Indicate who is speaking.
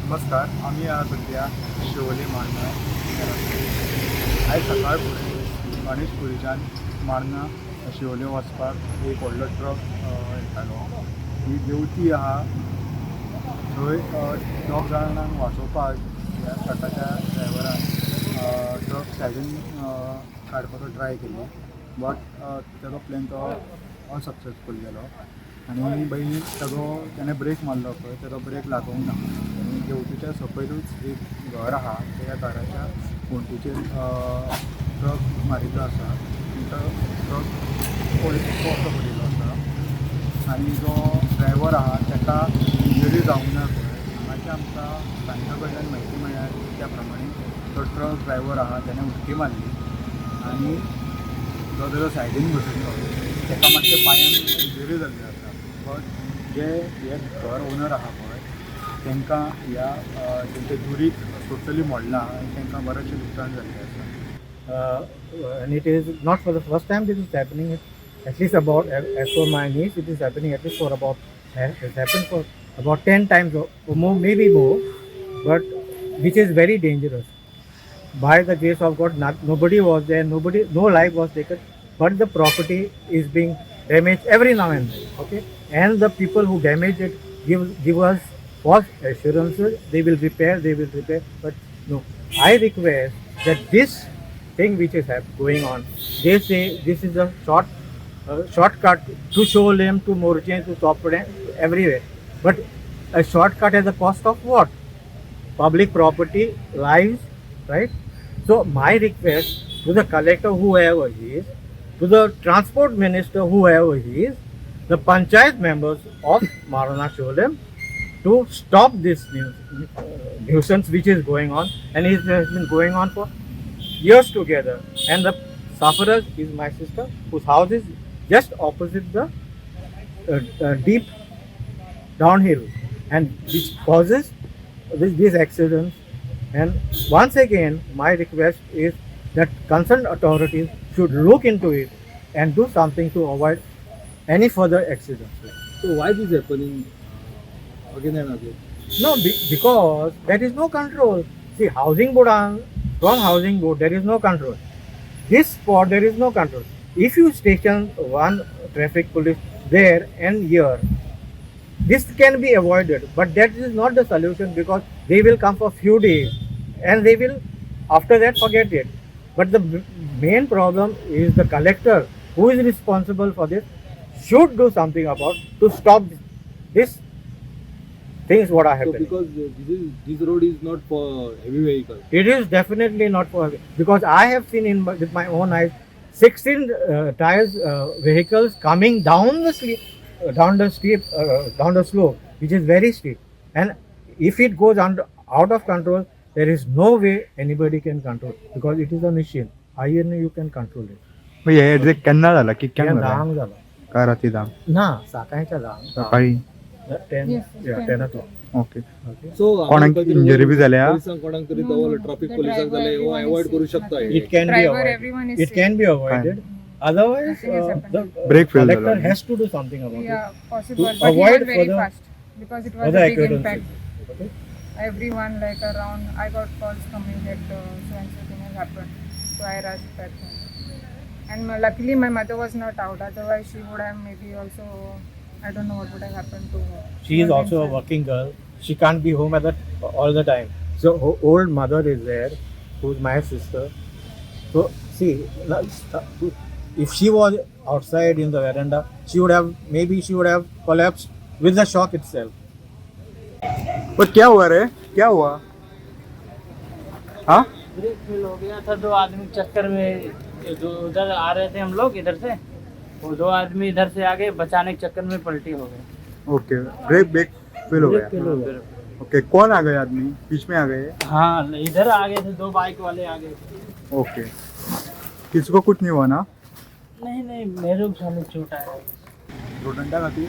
Speaker 1: नमस्कार. आम्ही आज सध्या शिवोले मांडणा आयज सकाळ फुडें गणेशपुरीच्यान मांडणा शिवोले वचपाक एक व्हडलो ट्रक येतालो. ही देंवती आहा थंय दोग जाणांक वाचोवपाक ह्या ट्रकाच्या ड्रायव्हरान ट्रक सायडीन काडपाचो ट्राय केलो, बट तेजो प्लॅन तो अनसक्सेसफूल गेलो आनी बाई ताणें ब्रेक मारलो पळय तेजो ब्रेक लागूंक ना आनी देंवतेच्या सकयलूच एक घर आहा त्या घराच्या वणटीचेर ट्रक मारिल्लो आसा. तो ट्रक कसो पडिल्लो आसा आनी जो ड्रायव्हर आहा ताका इंजरी जावंक ना पळय. हांगाचे आमकां तांच्या कडल्यान म्हायती मेळ्ळ्या त्या प्रमाणे तो ट्रक ड्रायव्हर आहा ताणें उडकी मारली आनी जो तेजो सायडीन बशिल्लो ताका मातशे पांयान इंजरी जाल्ली आसा. बट जे हे घर ओनर आहा पळय तांकां ह्या तेंचे दुरीक टोटली मोडला आनी तांकां बरेंचशें लुकसाण जाल्लें आसा.
Speaker 2: And it is not for the first time this is happening. At least about, as per my niece, it is happening at least for about, it's happened for about 10 times or more, maybe more, but which is very dangerous. By the grace of God, nobody was there, no life was taken, but the property is being damaged every now and then. Okay, and the people who damage it give us false assurances. They will repair, but no. I request that this thing which is going on, they say this is a shortcut to Sholem, to Morchen, to Topre, everywhere. But a shortcut has a cost of what? Public property, lives, right? So my request to the collector, whoever he is, to the transport minister, whoever he is, the panchayat members of Marana Sholem, to stop this nuisance which is going on, and it has been going on for years together. And the sufferer is my sister, whose house is just opposite the deep downhill, and which causes these accidents. And once again, my request is that concerned authorities should look into it and do something to avoid any further accidents.
Speaker 3: So why this happening again and again?
Speaker 2: No, because there is no control. See, housing board, from housing board, there is no control. This spot, there is no control. If you station one traffic police there and here, this can be avoided, but that is not the solution, because they will come for few days and they will after that forget it. But the main problem is the collector, who is responsible for this, should do something about to stop this things what are
Speaker 3: So
Speaker 2: happening.
Speaker 3: because this road is not for heavy vehicles.
Speaker 2: It is definitely not for, because I have seen with my own eyes 16 tires vehicles coming down the slope, which is very steep, and if it goes out of control, there is no way anybody can control, because it is a machine. Iron you can control it.
Speaker 1: मग हे exact केन्ना जाला की
Speaker 2: Ten
Speaker 1: केन्ना
Speaker 2: धांक झाला
Speaker 1: काय राती धांक
Speaker 2: ना, सकाळच्या धांक,
Speaker 1: सकाळी
Speaker 2: 10 o'clock.
Speaker 1: ओके.
Speaker 2: Okay.
Speaker 3: So
Speaker 1: कोणाक injury बी जाल्या?
Speaker 3: पोलिसांक कोणाक तरी दवरलं, ट्रॅफिक पोलिसांक जाले वो अवॉइड करू शकता हे.
Speaker 2: It can be
Speaker 4: Driver,
Speaker 2: avoided.
Speaker 4: everyone is
Speaker 2: It can be avoided. Otherwise,
Speaker 4: Nothing is happening.
Speaker 2: the
Speaker 1: Brake fail
Speaker 2: collector
Speaker 1: झाला.
Speaker 2: has to do something about
Speaker 4: Yeah,
Speaker 2: it.
Speaker 4: possible.
Speaker 2: To
Speaker 4: But he
Speaker 2: avoid
Speaker 4: was very
Speaker 2: further-
Speaker 4: fast because it was
Speaker 2: Other
Speaker 4: a big
Speaker 2: occurrences.
Speaker 4: impact.
Speaker 2: Okay.
Speaker 4: Everyone like around, I got calls coming that so and so thing has happened. So I rushed back home. And luckily my mother was not out. Otherwise she would have maybe also, I don't know what would have happened to her.
Speaker 2: She is
Speaker 4: was
Speaker 2: also a
Speaker 4: inside.
Speaker 2: working girl. She can't be home all the time. So her old mother is there, who's my sister. So see, if she was outside in the veranda, she would have collapsed with the shock itself.
Speaker 1: पर क्या हुआ रे, क्या हुआ? हाँ
Speaker 5: brake fail हो गया था। दो आदमी चक्कर में, जो उधर आ रहे थे हम लोग इधर से, वो दो आदमी इधर से आ गए, बचाने के चक्कर में पलटी हो गए।
Speaker 1: ओके. ब्रेक फेल हो
Speaker 2: Brake fail
Speaker 1: गया.
Speaker 2: हो गया।
Speaker 1: ओके. कौन आ गए आदमी? बीच में आ गए?
Speaker 5: हाँ, इधर आ गए थे, दो बाइक वाले आ गए थे।
Speaker 1: ओके. किसी को कुछ नहीं हुआ ना?
Speaker 5: नहीं, मेरे को खाली चोट आया।
Speaker 1: रोडंडा खातीर